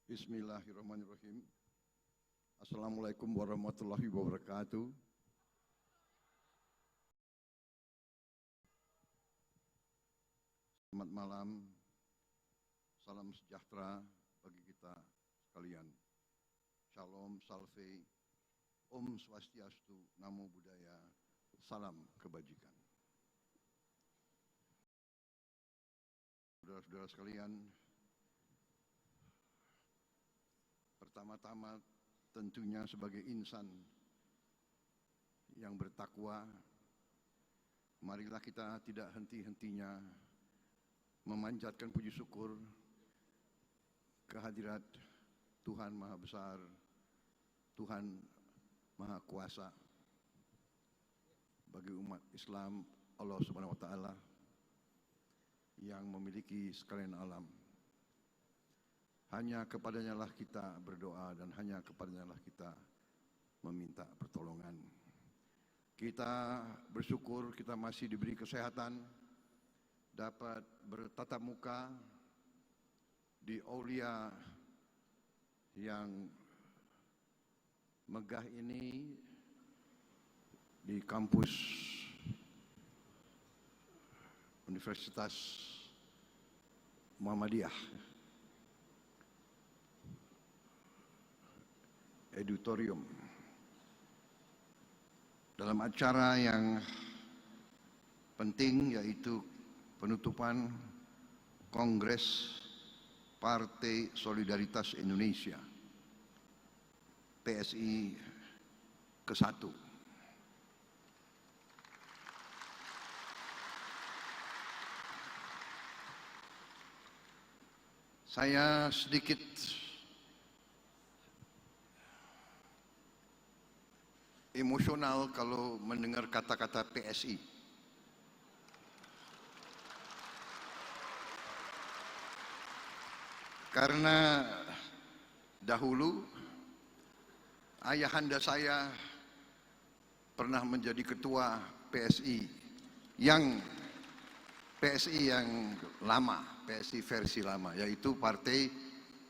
Bismillahirrahmanirrahim. Assalamualaikum warahmatullahi wabarakatuh. Selamat malam, salam sejahtera bagi kita sekalian. Shalom, salve, Om Swastiastu, Namo Buddhaya, salam kebajikan. Saudara-saudara sekalian, pertama-tama tentunya sebagai insan yang bertakwa, marilah kita tidak henti-hentinya memanjatkan puji syukur kehadirat Tuhan Maha Besar, Tuhan Maha Kuasa bagi umat Islam, Allah Subhanahu wa Ta'ala yang memiliki sekalian alam. Hanya kepadanya lah kita berdoa dan hanya kepadanya lah kita meminta pertolongan. Kita bersyukur kita masih diberi kesehatan, dapat bertatap muka di aulia yang megah ini di kampus Universitas Muhammadiyah. Auditorium dalam acara yang penting, yaitu penutupan Kongres Partai Solidaritas Indonesia PSI ke-1. Saya sedikit emosional kalau mendengar kata-kata PSI. Karena dahulu ayahanda saya pernah menjadi ketua PSI yang lama, PSI versi lama, yaitu Partai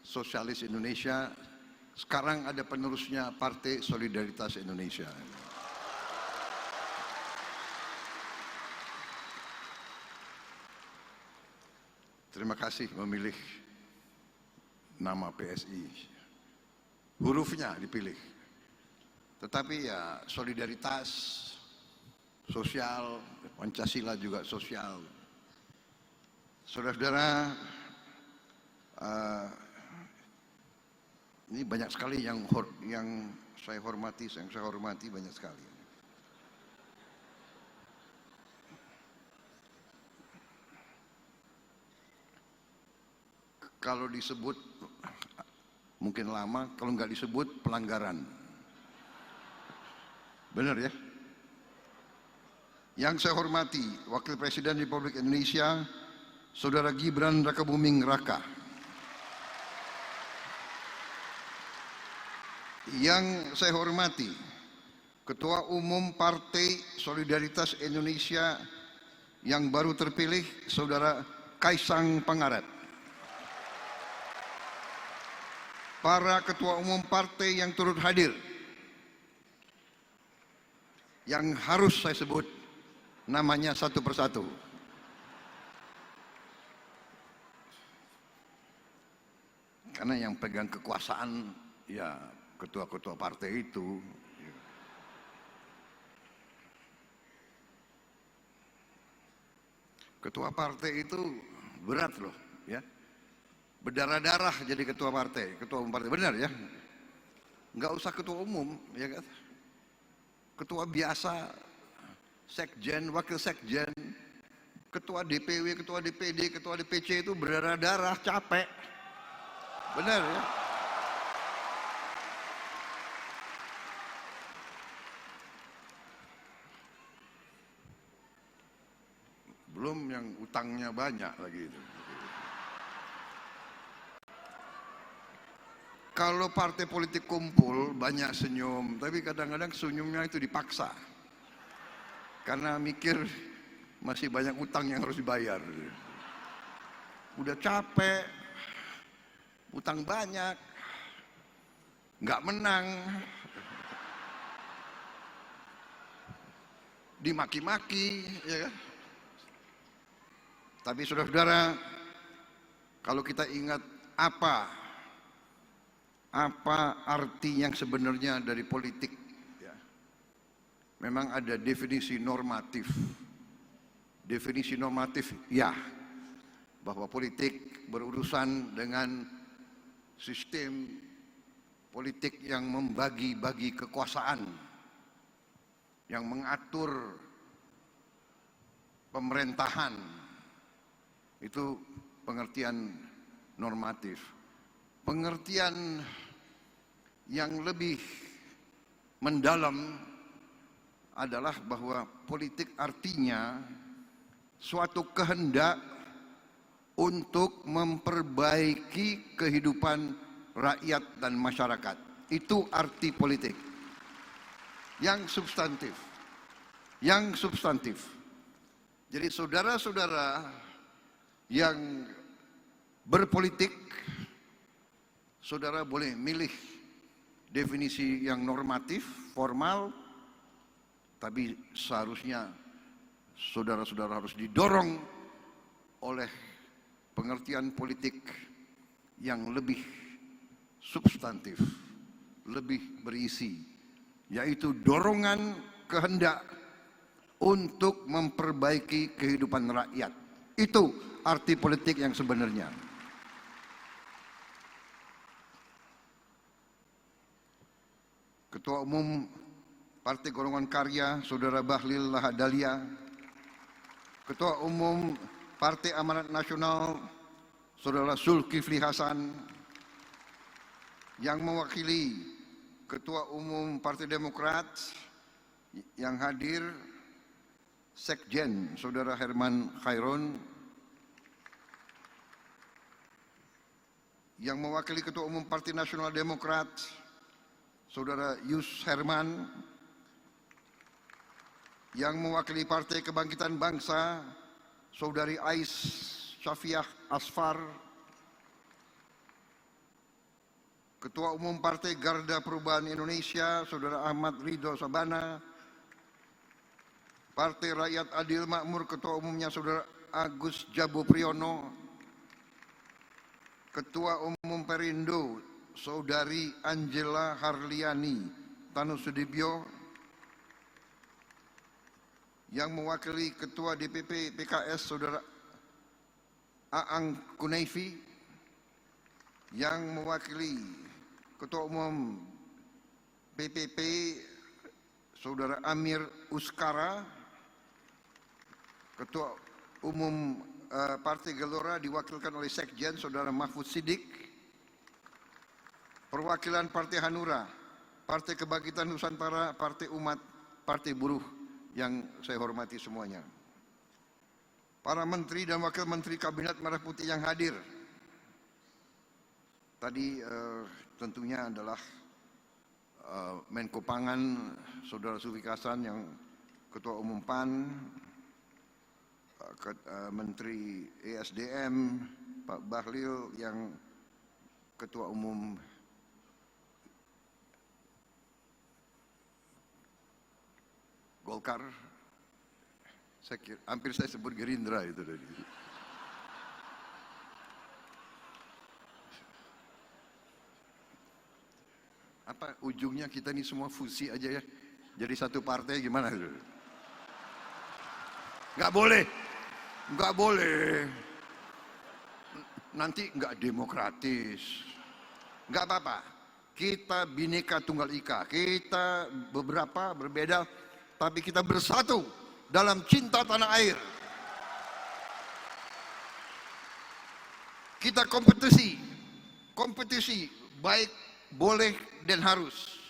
Sosialis Indonesia. Sekarang ada penerusnya, Partai Solidaritas Indonesia. Terima kasih memilih nama PSI. Hurufnya dipilih. Tetapi ya solidaritas, sosial, Pancasila juga sosial. Saudara-saudara, ini banyak sekali yang saya hormati banyak sekali. Kalau disebut mungkin lama, kalau nggak disebut pelanggaran. Benar ya? Yang saya hormati Wakil Presiden Republik Indonesia, Saudara Gibran Rakabuming Raka. Yang saya hormati Ketua Umum Partai Solidaritas Indonesia yang baru terpilih, Saudara Kaisang Pangarep. Para Ketua Umum Partai yang turut hadir, yang harus saya sebut namanya satu persatu. Karena yang pegang kekuasaan ya ketua-ketua partai itu. Ketua partai itu berat loh ya. Berdarah-darah jadi ketua partai, ketua umum partai, benar ya? Nggak usah ketua umum ya kan? Ketua biasa, sekjen, wakil sekjen, ketua DPW, ketua DPD, ketua DPC itu berdarah-darah, capek. Benar ya? Belum yang utangnya banyak lagi itu. Kalau partai politik kumpul banyak senyum, tapi kadang-kadang senyumnya itu dipaksa. Karena mikir masih banyak utang yang harus dibayar. Udah capek, utang banyak, nggak menang, dimaki-maki, ya kan? Tapi saudara-saudara, kalau kita ingat apa arti yang sebenarnya dari politik, ya, memang ada definisi normatif. Definisi normatif, ya, bahwa politik berurusan dengan sistem politik yang membagi-bagi kekuasaan, yang mengatur pemerintahan. Itu pengertian normatif. Pengertian yang lebih mendalam adalah bahwa politik artinya suatu kehendak untuk memperbaiki kehidupan rakyat dan masyarakat. Itu arti politik yang substantif. Yang substantif. Jadi saudara-saudara yang berpolitik, saudara boleh milih definisi yang normatif, formal, tapi seharusnya saudara-saudara harus didorong oleh pengertian politik yang lebih substantif, lebih berisi, yaitu dorongan kehendak untuk memperbaiki kehidupan rakyat. Itu arti politik yang sebenarnya. Ketua Umum Partai Golongan Karya, Saudara Bahlil Lahadalia. Ketua Umum Partai Amanat Nasional, Saudara Zulkifli Hasan. Yang mewakili Ketua Umum Partai Demokrat yang hadir, Sekjen Saudara Herman Khairun. Yang mewakili Ketua Umum Partai Nasional Demokrat, Saudara Yus Herman. Yang mewakili Partai Kebangkitan Bangsa, Saudari Ais Syafiah Asfar. Ketua Umum Partai Garda Perubahan Indonesia, Saudara Ahmad Ridho Sabana. Partai Rakyat Adil Makmur, Ketua Umumnya Saudara Agus Jabo Priyono. Ketua Umum Perindo, Saudari Angela Harliani Tanusudibyo. Yang mewakili Ketua DPP PKS, Saudara Aang Kunaifi. Yang mewakili Ketua Umum PPP, Saudara Amir Uskara. Ketua Umum Partai Gelora diwakilkan oleh Sekjen, Saudara Mahfud Siddiq. Perwakilan Partai Hanura, Partai Kebangkitan Nusantara, Partai Umat, Partai Buruh yang saya hormati semuanya. Para Menteri dan Wakil Menteri Kabinet Merah Putih yang hadir. Tadi tentunya adalah Menko Pangan, Saudara Zulkifli Hasan yang Ketua Umum PAN, Menteri ESDM, Pak Bahlil yang Ketua Umum Golkar, hampir saya sebut Gerindra itu tadi. Apa ujungnya kita ini semua fusi aja ya, jadi satu partai gimana itu? Nggak boleh, nggak boleh. Nanti nggak demokratis, nggak apa-apa. Kita Bhinneka Tunggal Ika, kita beberapa berbeda, tapi kita bersatu dalam cinta tanah air. Kita kompetisi baik, boleh dan harus.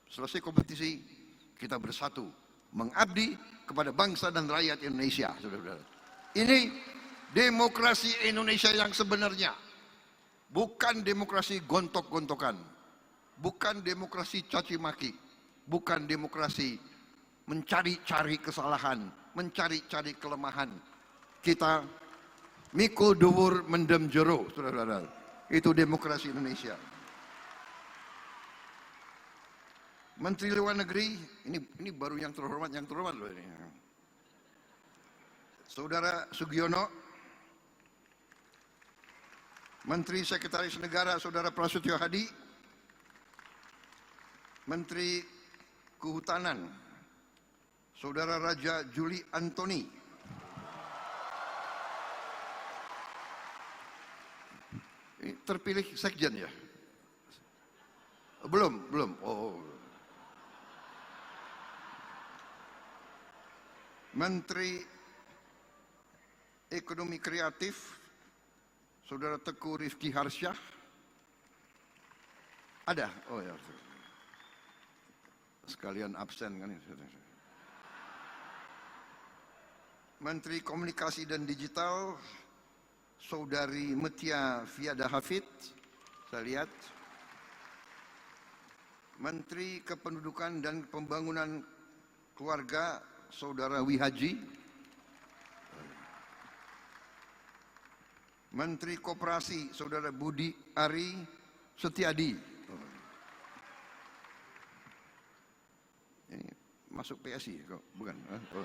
Selesai kompetisi, kita bersatu mengabdi kepada bangsa dan rakyat Indonesia, saudara-saudara. Ini demokrasi Indonesia yang sebenarnya, bukan demokrasi gontok-gontokan, bukan demokrasi caci maki, bukan demokrasi mencari-cari kesalahan, mencari-cari kelemahan. Kita mikul dhuwur mendem jero, saudara-saudara. Itu demokrasi Indonesia. Menteri Luar Negeri, ini baru yang terhormat loh ini. Saudara Sugiono. Menteri Sekretaris Negara Saudara Prasetyo Hadi. Menteri Kehutanan Saudara Raja Juli Antoni. Ini terpilih sekjen ya? Belum. Oh. Menteri Ekonomi Kreatif Saudara Teguh Rifki Harsyah. Ada? Oh ya. Sekalian absen kan. Menteri Komunikasi dan Digital Saudari Metia Fiada Hafid. Saya lihat. Menteri Kependudukan dan Pembangunan Keluarga Saudara Wihaji. Menteri Koperasi Saudara Budi Ari Setiadi. Ini masuk PSI kok, bukan? Oh.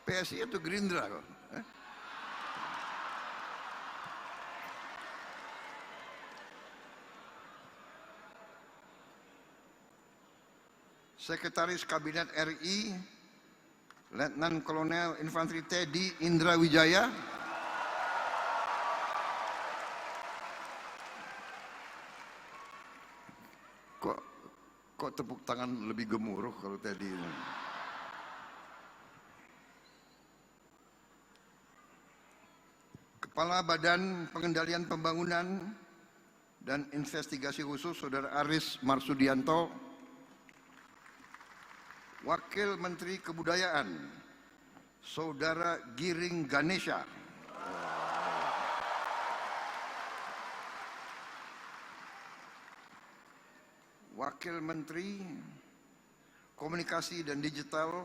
PSI atau Gerindra kok? Sekretaris Kabinet RI Letnan Kolonel Infanteri Teddy Indra Wijaya. Kok tepuk tangan lebih gemuruh kalau Teddy? Kepala Badan Pengendalian Pembangunan dan Investigasi Khusus Saudara Aris Marsudianto. Wakil Menteri Kebudayaan Saudara Giring Ganesha. Wakil Menteri Komunikasi dan Digital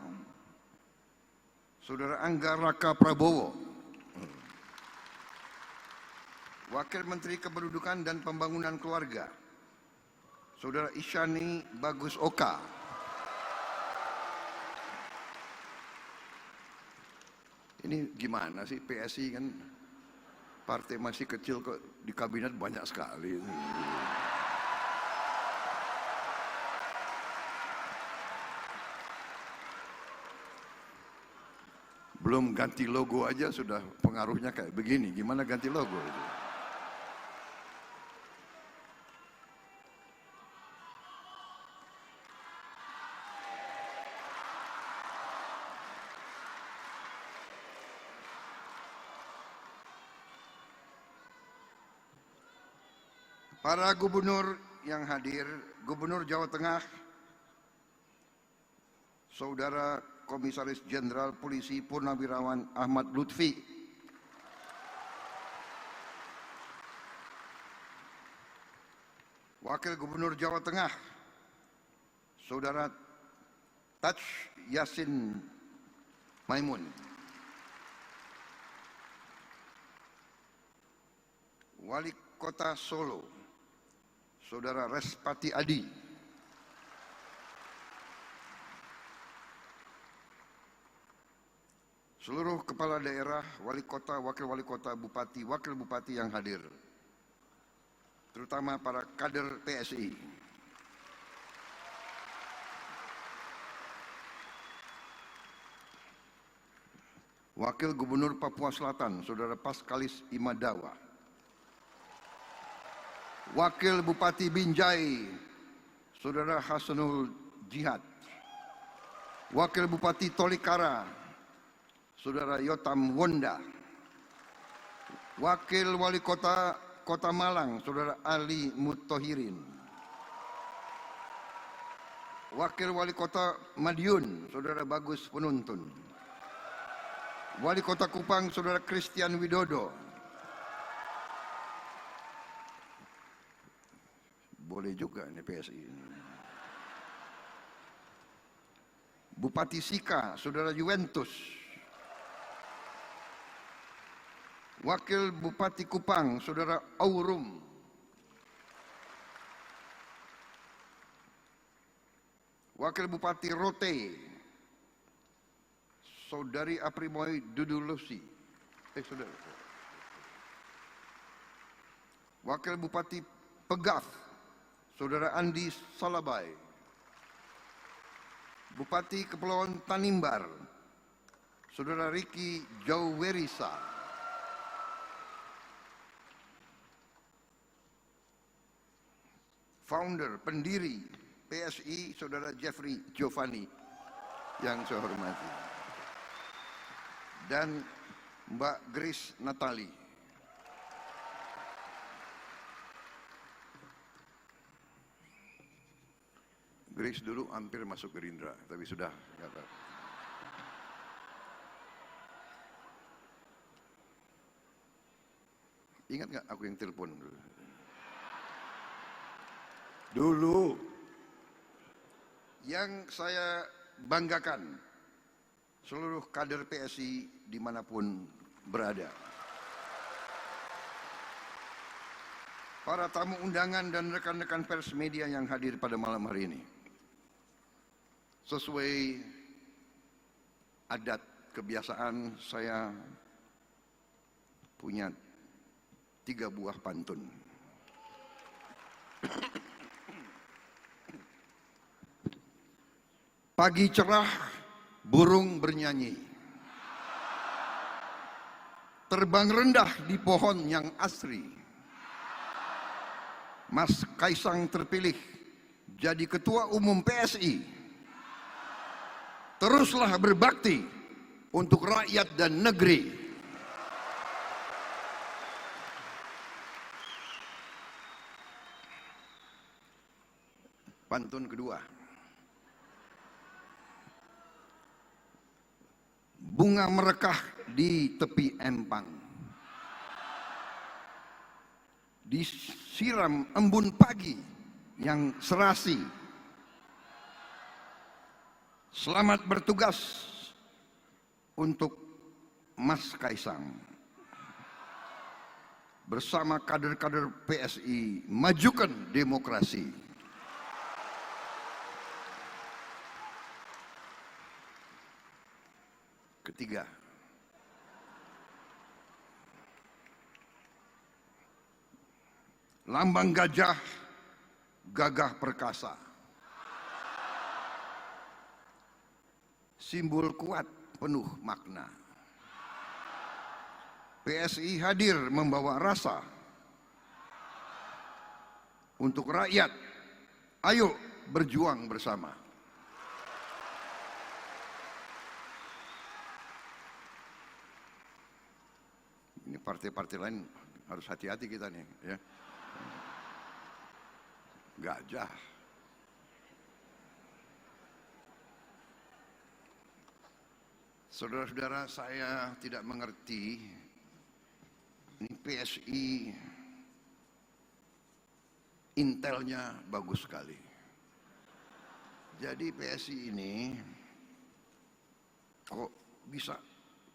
Saudara Angga Raka Prabowo. Wakil Menteri Kependudukan dan Pembangunan Keluarga Saudara Isyani Bagus Oka. Ini gimana sih PSI kan partai masih kecil kok di kabinet banyak sekali. Belum ganti logo aja sudah pengaruhnya kayak begini. Gimana ganti logo itu? Para gubernur yang hadir, Gubernur Jawa Tengah, Saudara Komisaris Jenderal Polisi Purnawirawan Ahmad Lutfi, Wakil Gubernur Jawa Tengah, Saudara Taj Yasin Maimun, Wali Kota Solo, Saudara Respati Adi, seluruh kepala daerah, wali kota, wakil wali kota, bupati, wakil bupati yang hadir, terutama para kader PSI. Wakil Gubernur Papua Selatan, Saudara Paskalis Imadawa. Wakil Bupati Binjai, Saudara Hasanul Jihad. Wakil Bupati Tolikara, Saudara Yotam Wonda. Wakil Wali Kota Kota Malang, Saudara Ali Mutohirin. Wakil Wali Kota Madiun, Saudara Bagus Penuntun. Wali Kota Kupang, Saudara Christian Widodo. Boleh juga ini PSI. Bupati Sika, Saudara Juventus. Wakil Bupati Kupang, Saudara Aurum. Wakil Bupati Rote, Saudari Aprimoy Dudulusi. Saudara. Wakil Bupati Pegaf, Saudara Andi Salabai. Bupati Kepulauan Tanimbar, Saudara Riki Jauwerisa. Founder, pendiri PSI, Saudara Jeffrey Giovanni yang saya hormati. Dan Mbak Grace Natali. Grace dulu hampir masuk Gerindra, tapi sudah. Ingat nggak aku yang telepon dulu? Dulu. Yang saya banggakan, seluruh kader PSI dimanapun berada. Para tamu undangan dan rekan-rekan pers media yang hadir pada malam hari ini. Sesuai adat kebiasaan, saya punya 3 buah pantun. Pagi cerah, burung bernyanyi. Terbang rendah di pohon yang asri. Mas Kaisang terpilih jadi Ketua Umum PSI. Teruslah berbakti untuk rakyat dan negeri. Pantun kedua. Bunga merekah di tepi empang. Disiram embun pagi yang serasi. Selamat bertugas untuk Mas Kaisang. Bersama kader-kader PSI, majukan demokrasi. Ketiga, lambang gajah, gagah perkasa. Simbol kuat, penuh makna. PSI hadir membawa rasa untuk rakyat. Ayo berjuang bersama. Ini partai-partai lain harus hati-hati kita nih, ya. Gajah. Saudara-saudara, saya tidak mengerti, ini PSI intelnya bagus sekali. Jadi PSI ini kok bisa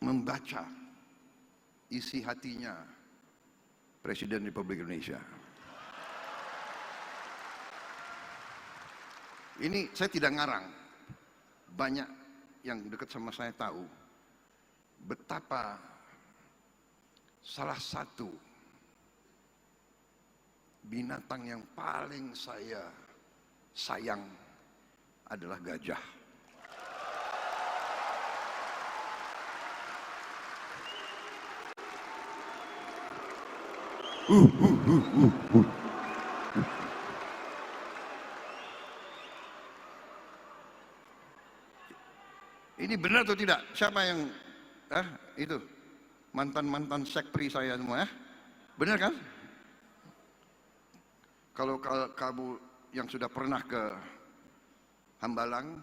membaca isi hatinya Presiden Republik Indonesia. Ini saya tidak ngarang, banyak yang dekat sama saya tahu betapa salah satu binatang yang paling saya sayang adalah gajah. Ini benar atau tidak? Siapa yang itu mantan sekpri saya semua, ya? Benar kan? Kalau kamu yang sudah pernah ke Hambalang,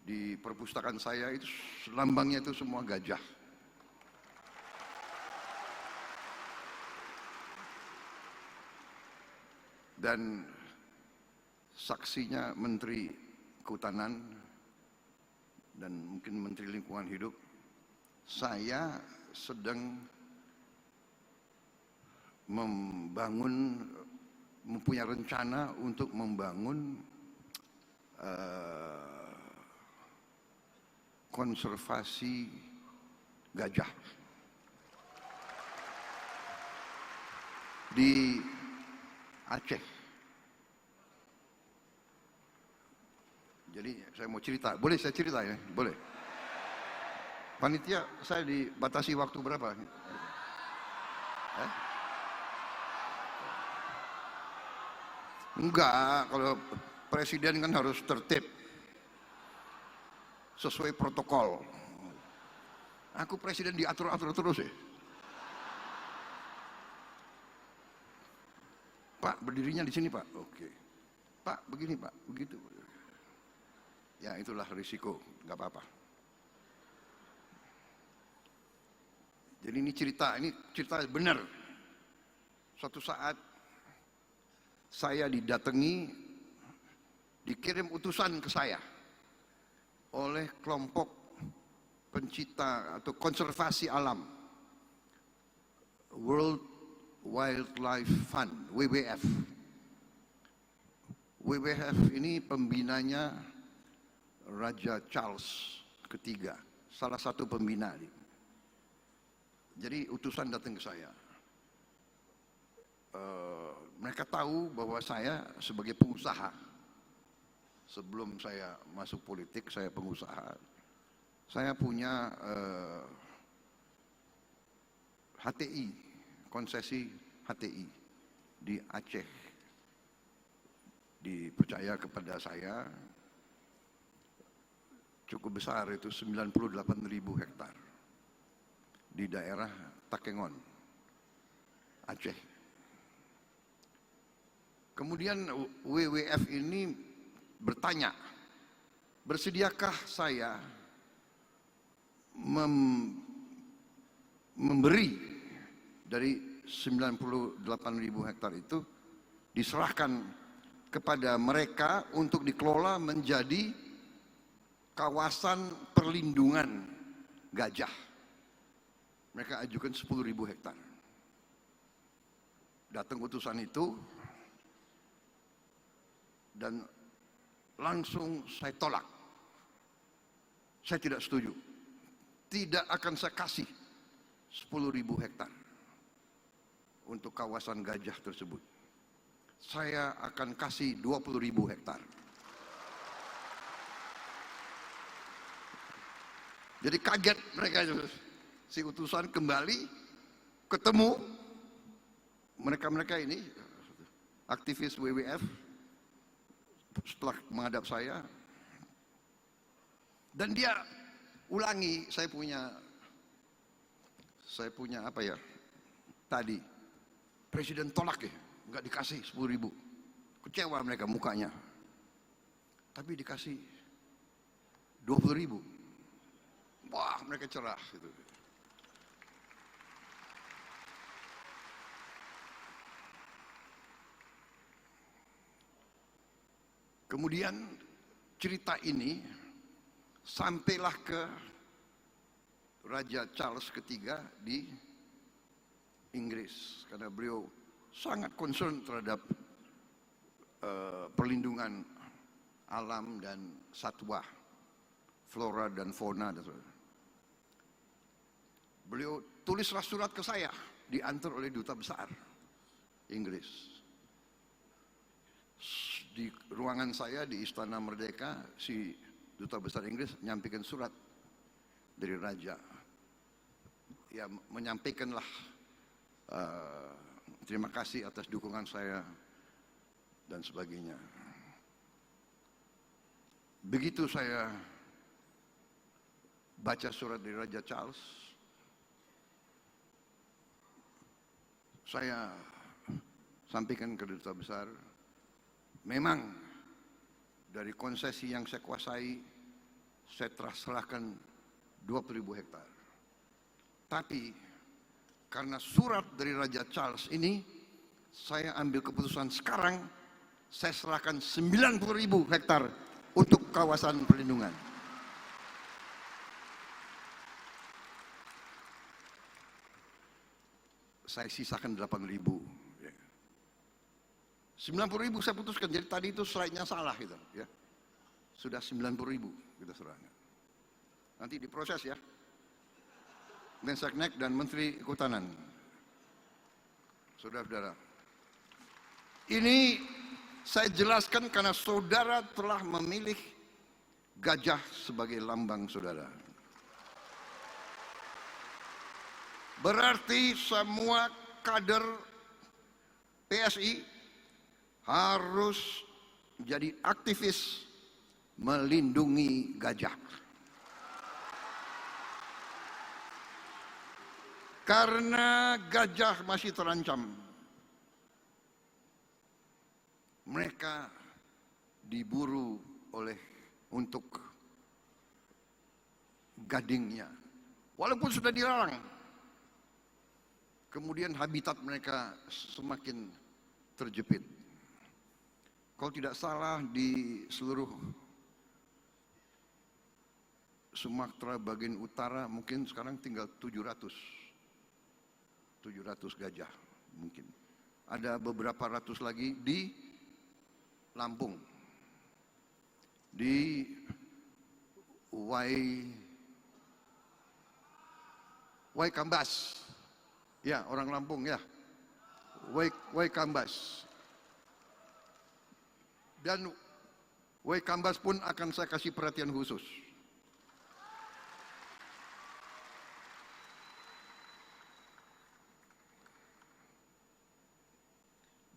di perpustakaan saya itu lambangnya itu semua gajah. Dan saksinya Menteri Kehutanan dan mungkin Menteri Lingkungan Hidup, saya sedang mempunyai rencana untuk membangun konservasi gajah di Aceh. Jadi saya mau cerita, boleh saya cerita ya? Boleh. Panitia, saya dibatasi waktu berapa? Enggak, kalau presiden kan harus tertib, sesuai protokol. Aku presiden diatur-atur terus ya. Pak, berdirinya di sini Pak. Oke. Pak, begini Pak, begitu. Ya itulah risiko, nggak apa-apa. Jadi ini cerita benar. Suatu saat saya didatangi, dikirim utusan ke saya oleh kelompok pencipta atau konservasi alam, World Wildlife Fund, WWF. WWF ini pembinanya Raja Charles III, salah satu pembina. Jadi utusan datang ke saya. Mereka tahu bahwa saya sebagai pengusaha, sebelum saya masuk politik saya pengusaha. Saya punya HTI, konsesi HTI di Aceh. Dipercaya kepada saya, cukup besar, itu 98.000 hektar di daerah Takengon, Aceh. Kemudian WWF ini bertanya, bersediakah saya memberi dari 98.000 hektar itu diserahkan kepada mereka untuk dikelola menjadi kawasan perlindungan gajah. Mereka ajukan 10.000 hektar. Datang utusan itu dan langsung saya tolak. Saya tidak setuju. Tidak akan saya kasih 10.000 hektar untuk kawasan gajah tersebut. Saya akan kasih 20.000 hektar. Jadi kaget mereka itu. Si utusan kembali ketemu mereka ini aktivis WWF setelah menghadap saya, dan dia ulangi, saya punya apa ya tadi, presiden tolak ya, nggak dikasih 10.000, kecewa mereka mukanya, tapi dikasih 20.000, wah mereka cerah gitu. Kemudian cerita ini sampailah ke Raja Charles III di Inggris, karena beliau sangat concern terhadap perlindungan alam dan satwa, flora dan fauna. Beliau tulislah surat ke saya, diantar oleh duta besar Inggris. Di ruangan saya di Istana Merdeka, si duta besar Inggris menyampaikan surat dari raja. Ya, menyampaikanlah terima kasih atas dukungan saya dan sebagainya. Begitu saya baca surat dari Raja Charles, saya sampaikan ke duta besar, memang dari konsesi yang saya kuasai, saya serahkan 20.000 hektar. Tapi karena surat dari Raja Charles ini, saya ambil keputusan sekarang, saya serahkan 90.000 hektar untuk kawasan perlindungan. saya sisakan 8.000. 90.000 saya putuskan, jadi tadi itu slide-nya salah gitu ya. Sudah 90.000 kita serahkan. Nanti diproses ya. Menseknek dan Menteri Kehutanan. Saudara-saudara. Ini saya jelaskan karena saudara telah memilih gajah sebagai lambang saudara. Berarti semua kader PSI harus jadi aktivis melindungi gajah. Karena gajah masih terancam. Mereka diburu untuk gadingnya. Walaupun sudah dilarang. Kemudian habitat mereka semakin terjepit. Kalau tidak salah di seluruh Sumatera bagian utara mungkin sekarang tinggal 700 gajah mungkin. Ada beberapa ratus lagi di Lampung, di Waikambas, ya orang Lampung ya, Waikambas. Dan Waikambas pun akan saya kasih perhatian khusus.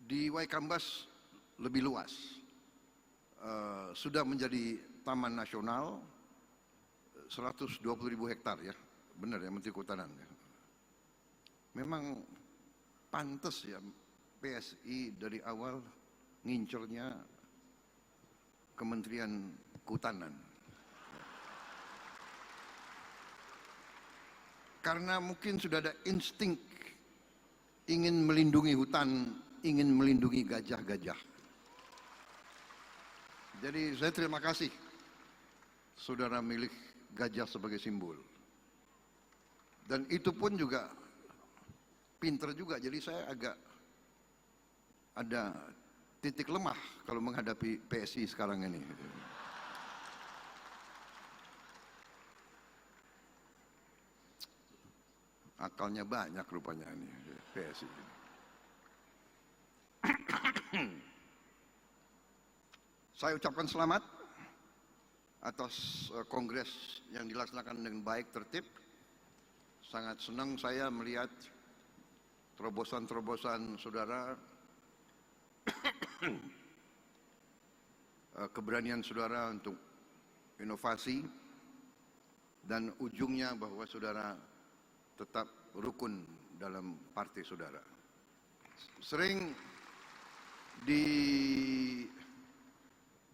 Di Waikambas lebih luas, sudah menjadi taman nasional 120.000 hektar ya, benar ya Menteri Kehutanan ya. Memang pantas ya PSI dari awal ngincernya Kementerian Kehutanan. Karena mungkin sudah ada insting ingin melindungi hutan, ingin melindungi gajah-gajah. Jadi saya terima kasih saudara milik gajah sebagai simbol. Dan itu pun juga pinter juga, jadi saya agak ada titik lemah kalau menghadapi PSI sekarang ini. Akalnya banyak rupanya ini PSI. Saya ucapkan selamat atas kongres yang dilaksanakan dengan baik, tertib. Sangat senang saya melihat terobosan-terobosan saudara, keberanian saudara untuk inovasi, dan ujungnya bahwa saudara tetap rukun dalam partai saudara. Sering di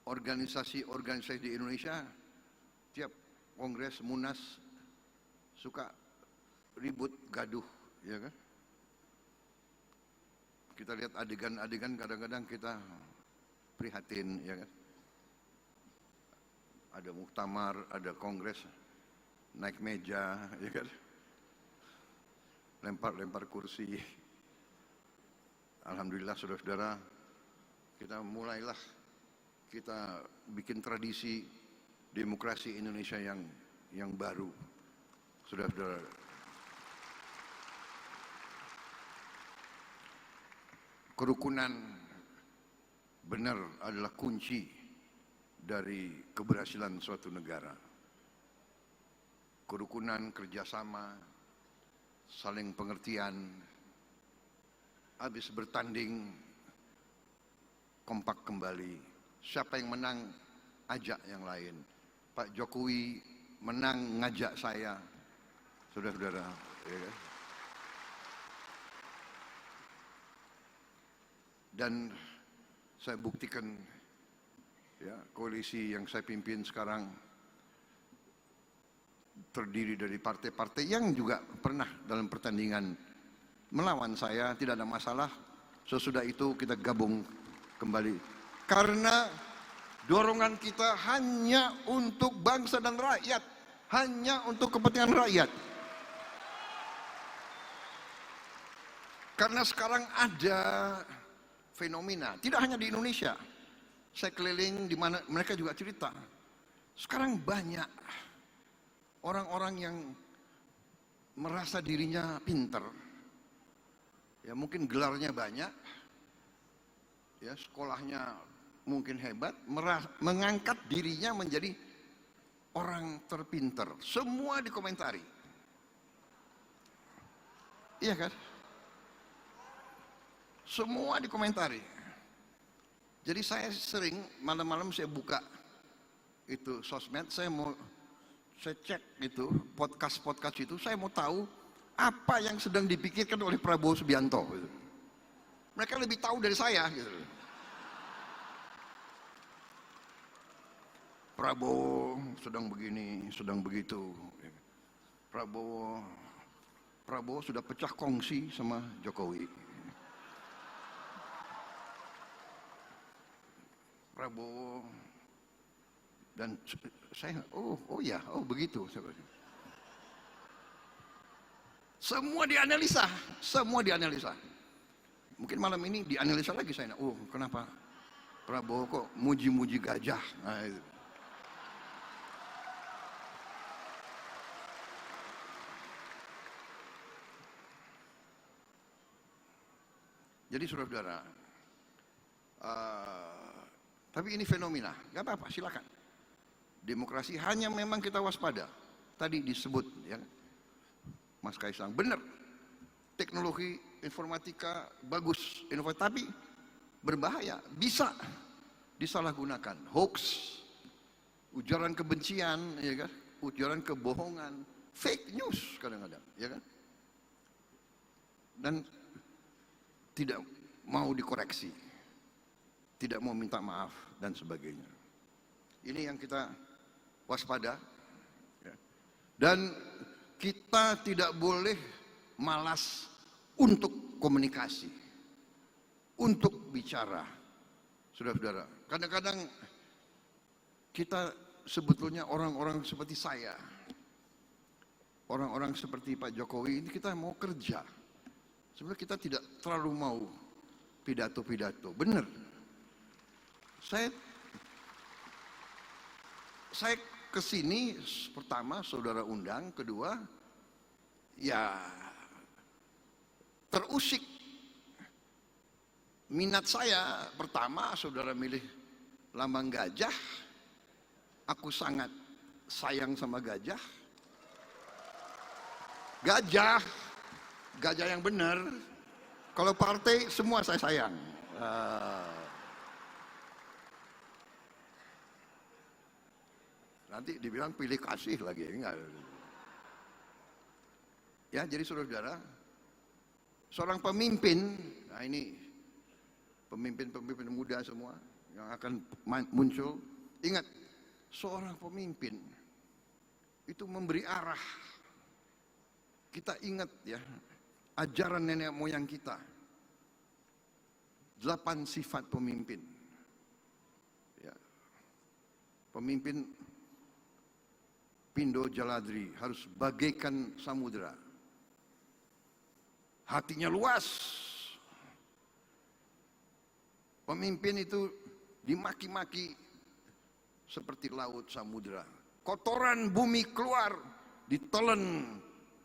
organisasi-organisasi di Indonesia, tiap kongres munas suka ribut gaduh, ya kan? Kita lihat adegan-adegan kadang-kadang kita prihatin, ya kan? Ada muktamar, ada kongres, naik meja, ya kan? Lempar-lempar kursi. Alhamdulillah saudara-saudara, kita bikin tradisi demokrasi Indonesia yang baru. Saudara-saudara, kerukunan benar adalah kunci dari keberhasilan suatu negara. Kerukunan, kerjasama, saling pengertian, habis bertanding kompak kembali. Siapa yang menang, ajak yang lain. Pak Jokowi menang, ngajak saya. Saudara-saudara, ya kan? Dan saya buktikan ya, koalisi yang saya pimpin sekarang terdiri dari partai-partai yang juga pernah dalam pertandingan melawan saya, tidak ada masalah. Sesudah itu kita gabung kembali. Karena dorongan kita hanya untuk bangsa dan rakyat, hanya untuk kepentingan rakyat. Karena sekarang ada fenomena, tidak hanya di Indonesia. Saya keliling di mana mereka juga cerita. Sekarang banyak orang-orang yang merasa dirinya pinter. Ya mungkin gelarnya banyak, ya sekolahnya mungkin hebat, mengangkat dirinya menjadi orang terpinter. Semua dikomentari. Iya kan? Semua dikomentari. Jadi saya sering malam-malam saya buka itu sosmed, saya cek itu podcast itu, saya mau tahu apa yang sedang dipikirkan oleh Prabowo Subianto. Gitu. Mereka lebih tahu dari saya. Gitu. Prabowo sedang begini, sedang begitu. Prabowo sudah pecah kongsi sama Jokowi. Prabowo dan saya begitu. Semua dianalisa. Mungkin malam ini dianalisa lagi saya. Kenapa Prabowo kok muji-muji gajah? Nah, itu. Jadi saudara-saudara, tapi ini fenomena, nggak apa-apa, silakan. Demokrasi hanya memang kita waspada. Tadi disebut, ya, Mas Kaisang, benar. Teknologi informatika bagus, inovatif, tapi berbahaya, bisa disalahgunakan. Hoax, ujaran kebencian, ya kan? Ujaran kebohongan, fake news kadang-kadang, ya kan? Dan tidak mau dikoreksi, tidak mau minta maaf dan sebagainya. Ini yang kita waspada, ya. Dan kita tidak boleh malas untuk komunikasi, untuk bicara. Saudara-saudara, kadang-kadang kita sebetulnya orang-orang seperti saya, orang-orang seperti Pak Jokowi ini, kita mau kerja. Sebenarnya kita tidak terlalu mau pidato-pidato. Benar. Saya kesini pertama saudara undang, kedua ya terusik minat saya. Pertama saudara milih lambang gajah, aku sangat sayang sama gajah. Gajah yang benar. Kalau partai semua saya sayang. Nanti dibilang pilih kasih lagi, enggak. Ya, jadi saudara-saudara, seorang pemimpin, nah ini pemimpin-pemimpin muda semua yang akan muncul, ingat, seorang pemimpin itu memberi arah. Kita ingat ya, ajaran nenek moyang kita, 8 sifat pemimpin. Ya. Pemimpin Pindo Jaladri harus bagaikan samudera. Hatinya luas. Pemimpin itu dimaki-maki seperti laut samudera. Kotoran bumi keluar, ditelan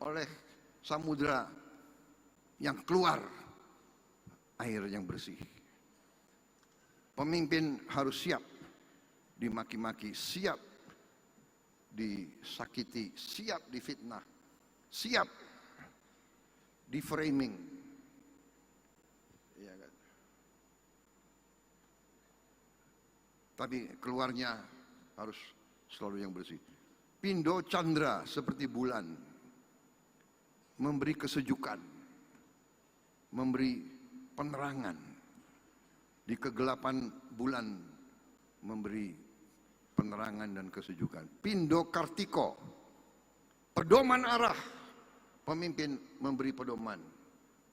oleh samudera yang keluar air yang bersih. Pemimpin harus siap dimaki-maki, siap disakiti, siap difitnah, siap di framing. Ya kan? Tapi keluarnya harus selalu yang bersih. Pindo Chandra seperti bulan, memberi kesejukan, memberi penerangan di kegelapan bulan, memberi penerangan dan kesejukan. Pindo Kartiko, pedoman arah. Pemimpin memberi pedoman,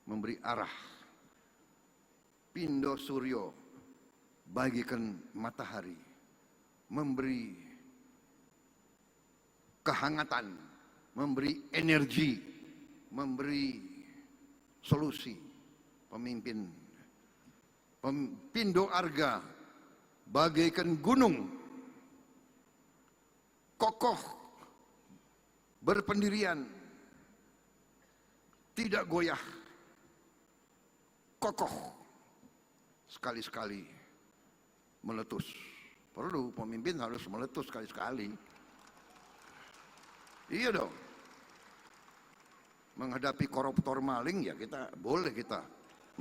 memberi arah. Pindo Suryo, bagikan matahari, memberi kehangatan, memberi energi, memberi solusi. pemimpin. Pindo Arga bagaikan gunung, kokoh, berpendirian, tidak goyah, kokoh, sekali-sekali meletus. Perlu pemimpin harus meletus sekali-sekali. Iya dong. Menghadapi koruptor maling ya kita boleh kita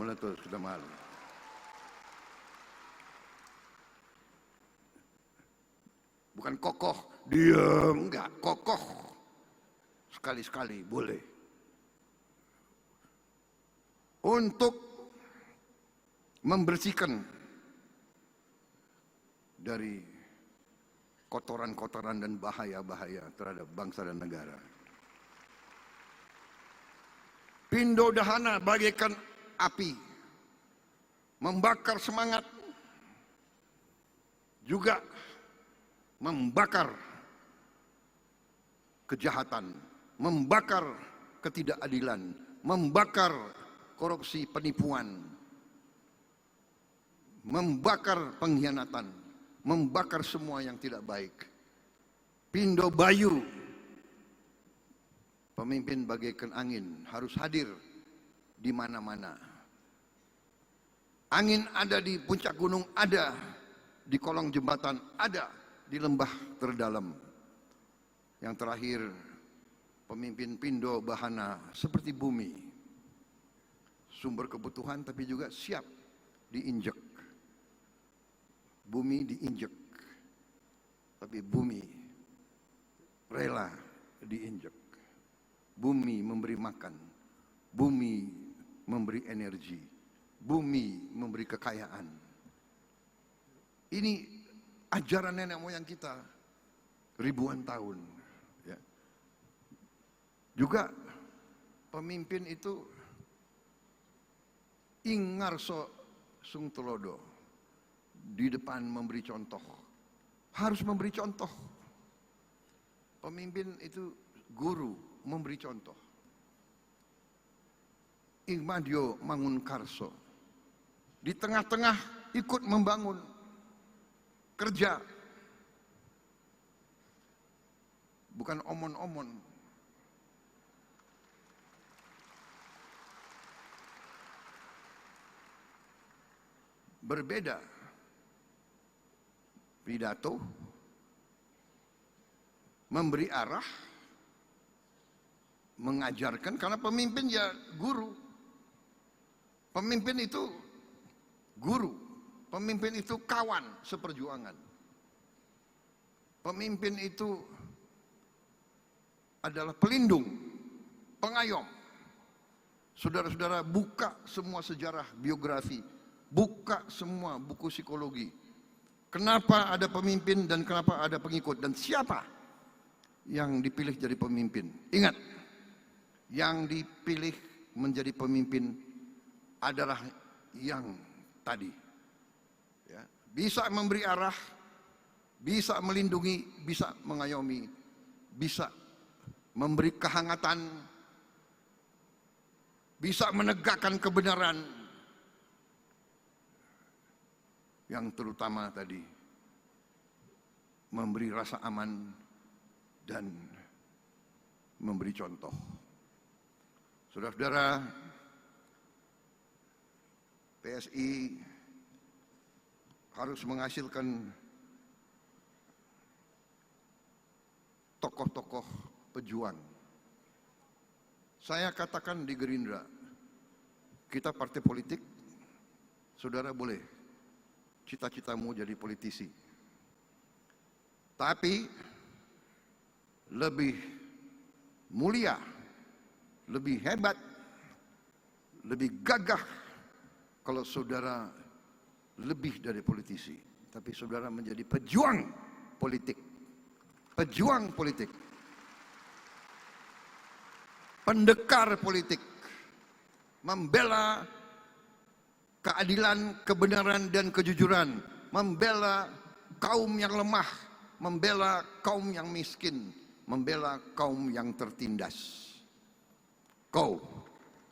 meletus, kita maling. Bukan kokoh, diam, enggak, kokoh. Sekali-sekali boleh. Untuk membersihkan dari kotoran-kotoran dan bahaya-bahaya terhadap bangsa dan negara. Pindo Dahana bagaikan api, membakar semangat, juga membakar kejahatan, membakar ketidakadilan, membakar korupsi penipuan, membakar pengkhianatan, membakar semua yang tidak baik. Pindo Bayu, pemimpin bagaikan angin, harus hadir di mana-mana. Angin ada di puncak gunung, ada di kolong jembatan, ada di lembah terdalam. Yang terakhir, pemimpin Pindo Bahana seperti bumi, sumber kebutuhan tapi juga siap diinjek. Bumi diinjek, tapi bumi rela diinjek. Bumi memberi makan, bumi memberi energi, bumi memberi kekayaan. Ini ajaran nenek moyang kita ribuan tahun. Ya. Juga pemimpin itu ingarso sung telodo, di depan memberi contoh, harus memberi contoh. Pemimpin itu guru, memberi contoh. Ingmadio Mangunkarso di tengah-tengah ikut membangun, kerja, bukan omon-omon. Berbeda pidato, memberi arah, mengajarkan, karena pemimpin ya guru. Pemimpin itu guru, pemimpin itu kawan seperjuangan. Pemimpin itu adalah pelindung, pengayom. Saudara-saudara, buka semua sejarah biografi, buka semua buku psikologi. Kenapa ada pemimpin dan kenapa ada pengikut, dan siapa yang dipilih jadi pemimpin. Ingat, yang dipilih menjadi pemimpin adalah yang tadi, ya, bisa memberi arah, bisa melindungi, bisa mengayomi, bisa memberi kehangatan, bisa menegakkan kebenaran, yang terutama tadi memberi rasa aman dan memberi contoh. Saudara-saudara, PSI harus menghasilkan tokoh-tokoh pejuang. Saya katakan di Gerindra, kita partai politik, saudara boleh cita-citamu jadi politisi. Tapi lebih mulia, lebih hebat, lebih gagah kalau saudara lebih dari politisi, tapi saudara menjadi pejuang politik. Pejuang politik. Pendekar politik. Membela keadilan, kebenaran, dan kejujuran. Membela kaum yang lemah. Membela kaum yang miskin. Membela kaum yang tertindas. Kau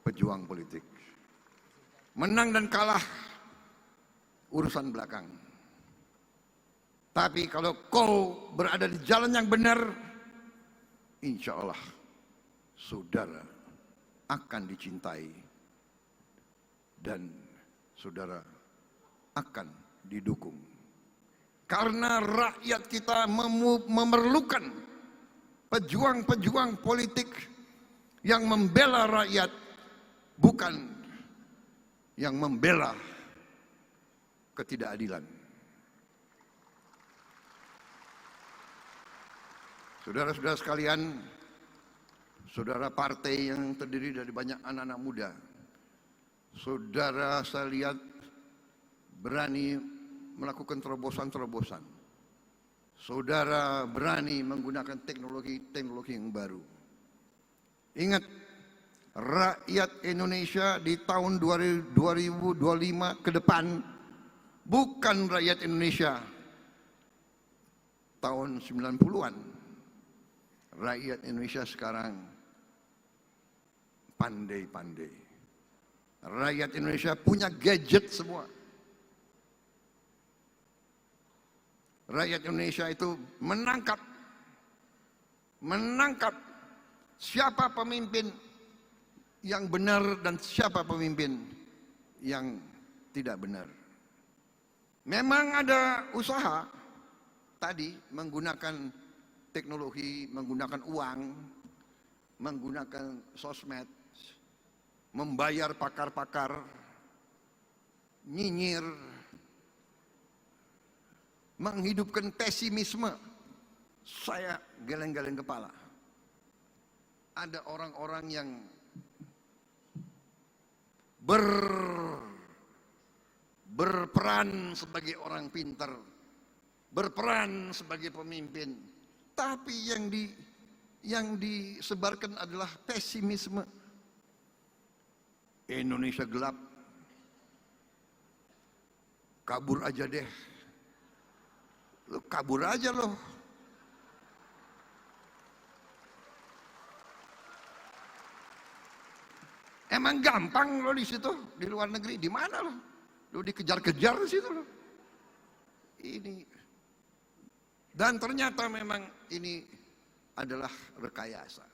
pejuang politik. Menang dan kalah urusan belakang. Tapi kalau kau berada di jalan yang benar, insya Allah saudara akan dicintai dan saudara akan didukung. Karena rakyat kita memerlukan pejuang-pejuang politik yang membela rakyat, bukan yang membela ketidakadilan. Saudara-saudara sekalian, saudara partai yang terdiri dari banyak anak-anak muda, saudara saya lihat berani melakukan terobosan-terobosan. Saudara berani menggunakan teknologi yang baru. Ingat, rakyat Indonesia di tahun 2025 ke depan bukan rakyat Indonesia tahun 90-an. Rakyat Indonesia sekarang pandai-pandai. Rakyat Indonesia punya gadget semua. Rakyat Indonesia itu menangkap siapa pemimpin yang benar dan siapa pemimpin yang tidak benar. Memang ada usaha tadi menggunakan teknologi, menggunakan uang, menggunakan sosmed, membayar pakar-pakar, nyinyir, menghidupkan pesimisme. Saya geleng-geleng kepala. Ada orang-orang yang berperan sebagai orang pintar, berperan sebagai pemimpin, tapi yang disebarkan adalah pesimisme. Indonesia gelap, kabur aja deh. Lo kabur aja loh. Emang gampang lo di situ, di luar negeri, di mana lo? Lo dikejar-kejar di situ lo. Ini, dan ternyata memang ini adalah rekayasa.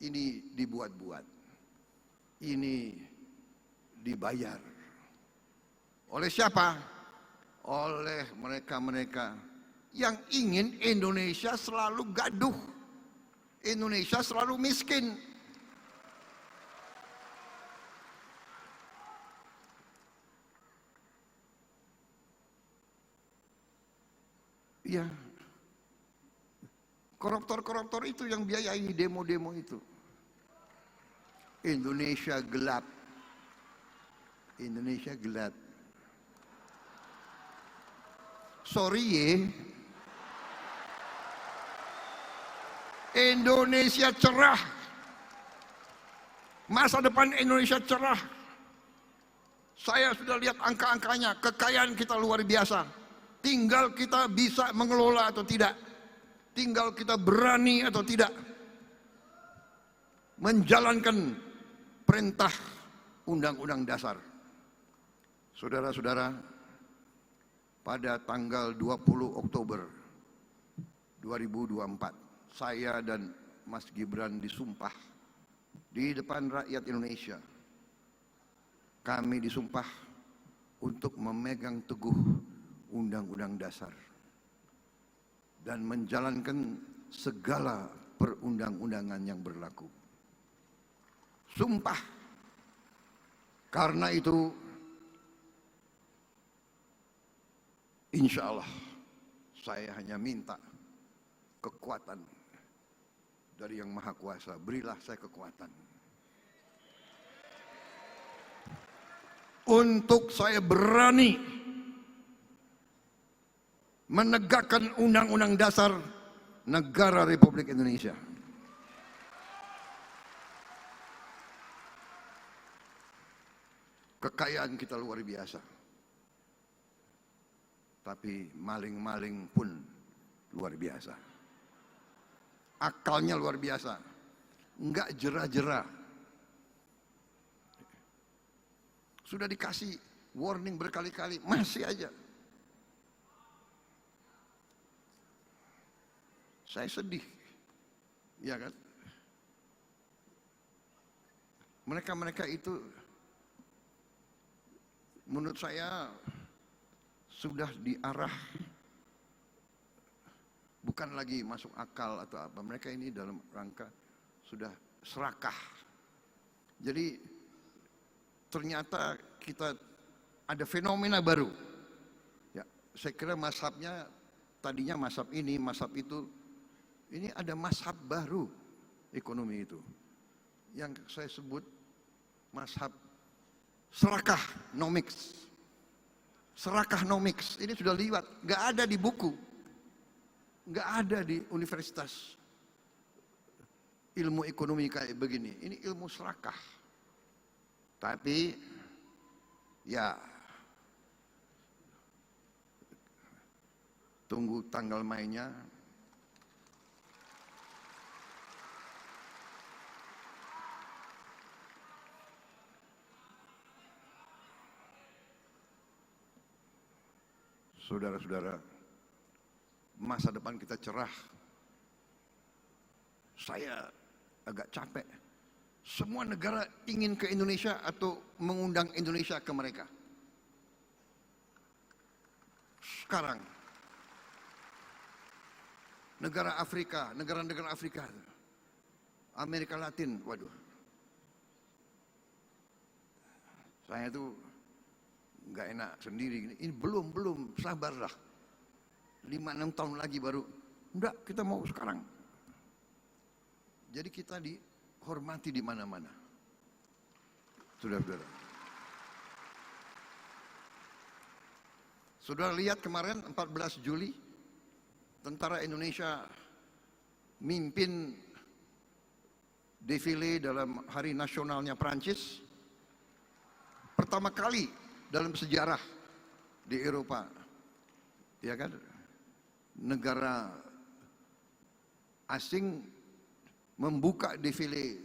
Ini dibuat-buat. Ini dibayar. Oleh siapa? Oleh mereka-mereka yang ingin Indonesia selalu gaduh, Indonesia selalu miskin. Ya, koruptor-koruptor itu yang biayai demo-demo itu. Indonesia gelap, Indonesia gelap. Sorry ya, Indonesia cerah. Masa depan Indonesia cerah. Saya sudah lihat angka-angkanya, kekayaan kita luar biasa. Tinggal kita bisa mengelola atau tidak. Tinggal kita berani atau tidak menjalankan perintah Undang-Undang Dasar. Saudara-saudara, pada tanggal 20 Oktober 2024, saya dan Mas Gibran disumpah di depan rakyat Indonesia. Kami disumpah untuk memegang teguh Undang-Undang Dasar dan menjalankan segala perundang-undangan yang berlaku. Sumpah. Karena itu, insya Allah saya hanya minta kekuatan dari Yang Maha Kuasa. Berilah saya kekuatan untuk saya berani menegakkan Undang-Undang Dasar Negara Republik Indonesia. Kekayaan kita luar biasa. Tapi maling-maling pun luar biasa. Akalnya luar biasa. Enggak jera-jera. Sudah dikasih warning berkali-kali, masih aja. Saya sedih, ya kan? Mereka-mereka itu menurut saya sudah diarah, bukan lagi masuk akal atau apa. Mereka ini dalam rangka sudah serakah. Jadi ternyata kita ada fenomena baru. Ya, saya kira mazhabnya tadinya mazhab ini, mazhab itu. Ini ada mazhab baru ekonomi itu. Yang saya sebut mazhab serakah nomics. Serakah nomics ini sudah liwat, nggak ada di buku, nggak ada di universitas ilmu ekonomi kayak begini. Ini ilmu serakah. Tapi ya tunggu tanggal mainnya. Saudara-saudara, masa depan kita cerah. Saya agak capek. Semua negara ingin ke Indonesia atau mengundang Indonesia ke mereka. Sekarang, negara Afrika, negara-negara Afrika, Amerika Latin, waduh. Saya tuh nggak enak sendiri. Ini belum, sabarlah. 5-6 tahun lagi baru. Enggak, kita mau sekarang. Jadi kita dihormati di mana-mana. Saudara-saudara. Saudara lihat kemarin 14 Juli, tentara Indonesia mimpin defile dalam hari nasionalnya Prancis. Pertama kali dalam sejarah di Eropa, ya kan, negara asing membuka defile,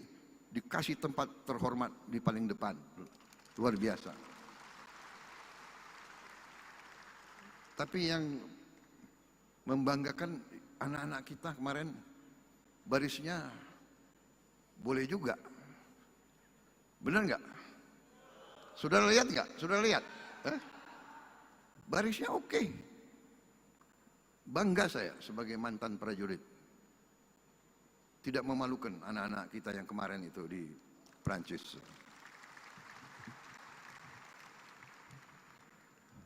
dikasih tempat terhormat di paling depan. Luar biasa. Tapi yang membanggakan, anak-anak kita kemarin barisnya boleh juga. Benar nggak? Saudara lihat nggak? Saudara lihat? Barisnya oke. Bangga saya sebagai mantan prajurit. Tidak memalukan anak-anak kita yang kemarin itu di Prancis.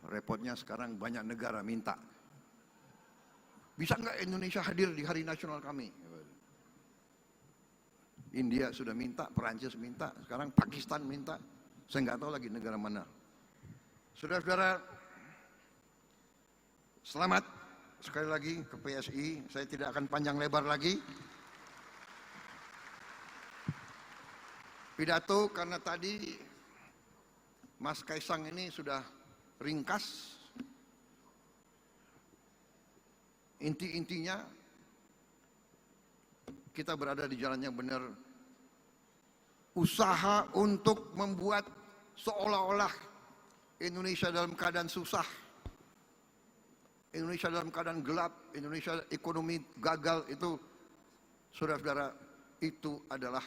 Repotnya sekarang banyak negara minta. Bisa nggak Indonesia hadir di hari nasional kami? India sudah minta, Prancis minta, sekarang Pakistan minta. Saya nggak tahu lagi negara mana. Saudara-saudara, selamat sekali lagi ke PSI. Saya tidak akan panjang lebar lagi. Pidato karena tadi Mas Kaisang ini sudah ringkas. Inti-intinya kita berada di jalan yang benar. Usaha untuk membuat seolah-olah Indonesia dalam keadaan susah, Indonesia dalam keadaan gelap, Indonesia ekonomi gagal, itu saudara-saudara, itu adalah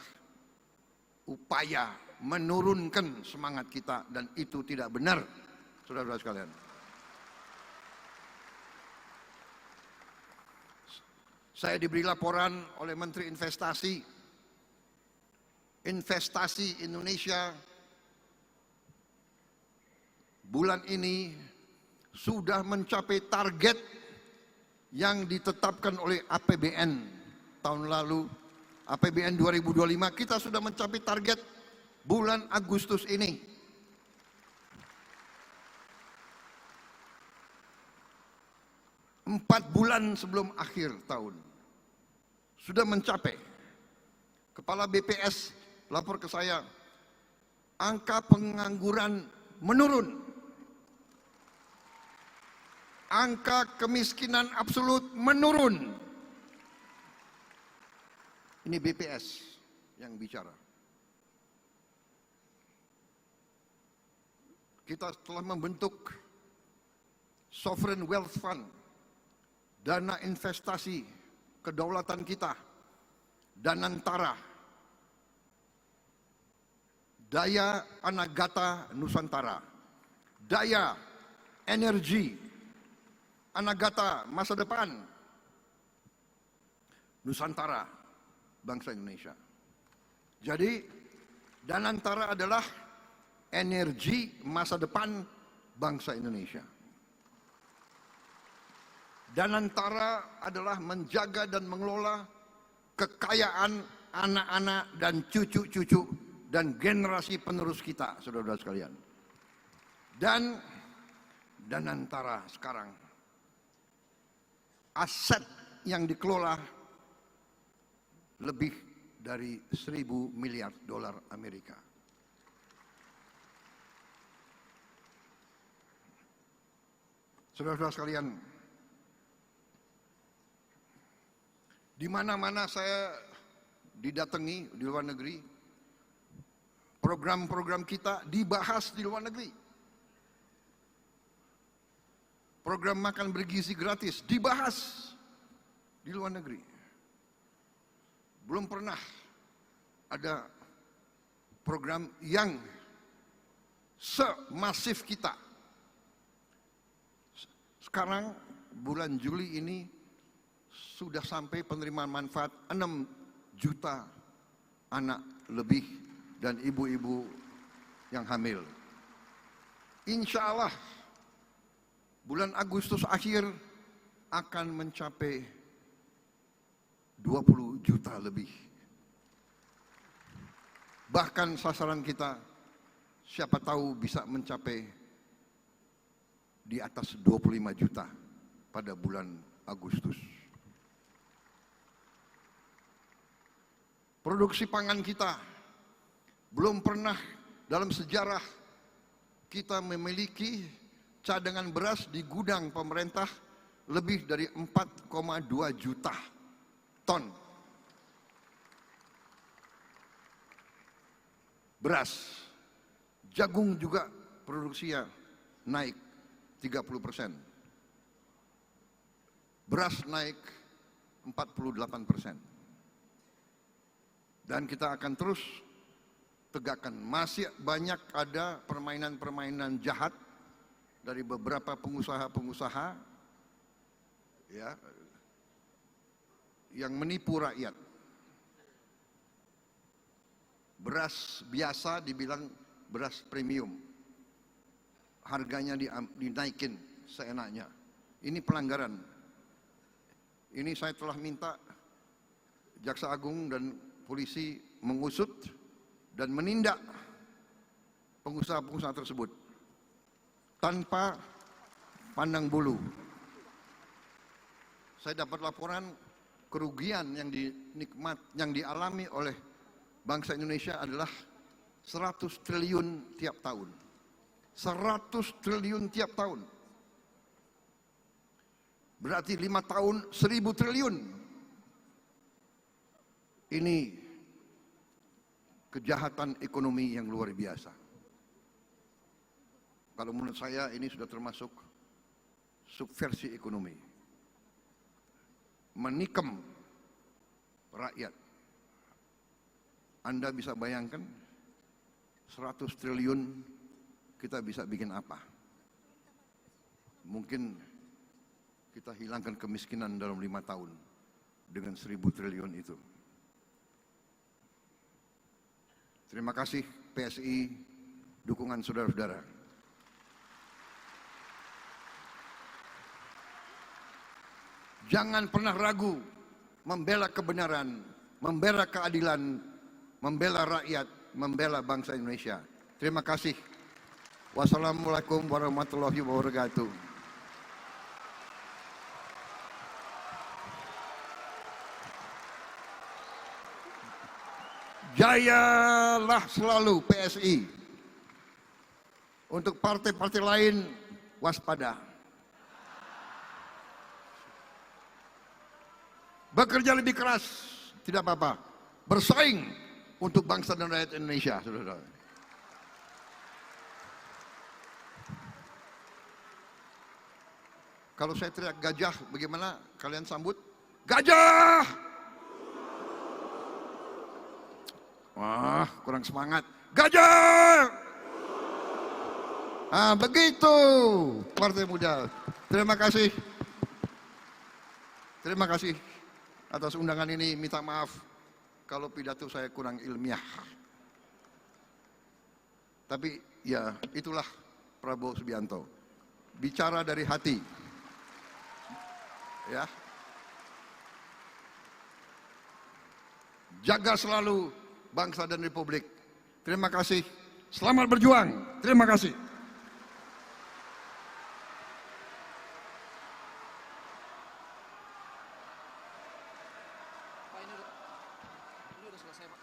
upaya menurunkan semangat kita, dan itu tidak benar, saudara-saudara sekalian. Saya diberi laporan oleh Menteri Investasi Indonesia bulan ini sudah mencapai target yang ditetapkan oleh APBN tahun lalu. APBN 2025 kita sudah mencapai target bulan Agustus ini. Empat bulan sebelum akhir tahun sudah mencapai. Kepala BPS lapor ke saya, angka pengangguran menurun, angka kemiskinan absolut menurun. Ini BPS yang bicara. kita telah membentuk Sovereign Wealth Fund, dana investasi kedaulatan kita, Danantara, daya Anagata Nusantara, daya energi Anagata masa depan Nusantara bangsa Indonesia. Jadi Danantara adalah energi masa depan bangsa Indonesia. Danantara adalah menjaga dan mengelola kekayaan anak-anak dan cucu-cucu dan generasi penerus kita, saudara-saudara sekalian. Dan Danantara sekarang aset yang dikelola lebih dari 1.000 miliar dolar Amerika. Saudara-saudara sekalian, di mana-mana saya didatangi di luar negeri, program-program kita dibahas di luar negeri. Program makan bergizi gratis dibahas di luar negeri. Belum pernah ada program yang semasif kita. Sekarang bulan Juli ini sudah sampai penerimaan manfaat 6 juta anak lebih dan ibu-ibu yang hamil. Insya Allah bulan Agustus akhir akan mencapai 20 juta lebih. Bahkan sasaran kita siapa tahu bisa mencapai di atas 25 juta pada bulan Agustus. Produksi pangan kita belum pernah dalam sejarah kita memiliki cadangan beras di gudang pemerintah lebih dari 4,2 juta ton beras. Jagung juga produksinya naik 30%. Beras naik 48%. Dan kita akan terus tegakkan. Masih banyak ada permainan-permainan jahat dari beberapa pengusaha-pengusaha ya, yang menipu rakyat. Beras biasa dibilang beras premium, harganya dinaikin seenaknya. Ini pelanggaran. Ini saya telah minta Jaksa Agung dan polisi mengusut dan menindak pengusaha-pengusaha tersebut tanpa pandang bulu. Saya dapat laporan kerugian yang dialami oleh bangsa Indonesia adalah 100 triliun tiap tahun. 100 triliun tiap tahun. Berarti 5 tahun 1.000 triliun. Ini kejahatan ekonomi yang luar biasa. Kalau menurut saya ini sudah termasuk subversi ekonomi. Menikam rakyat. Anda bisa bayangkan 100 triliun kita bisa bikin apa? Mungkin kita hilangkan kemiskinan dalam 5 tahun dengan 1.000 triliun itu. Terima kasih PSI, dukungan saudara-saudara. Jangan pernah ragu membela kebenaran, membela keadilan, membela rakyat, membela bangsa Indonesia. Terima kasih. Wassalamualaikum warahmatullahi wabarakatuh. Jayalah selalu PSI. Untuk partai-partai lain waspada. Bekerja lebih keras, tidak apa-apa. Bersaing untuk bangsa dan rakyat Indonesia, saudara. Kalau saya teriak gajah, bagaimana kalian sambut? Gajah! Wah, kurang semangat. Gajah! Ah, begitu Partai Muda. Terima kasih. Terima kasih atas undangan ini. Minta maaf kalau pidato saya kurang ilmiah. Tapi ya itulah Prabowo Subianto. Bicara dari hati. Ya. Jaga selalu bangsa dan republik. Terima kasih. Selamat berjuang. Terima kasih. Pak, ini udah selesai, Pak.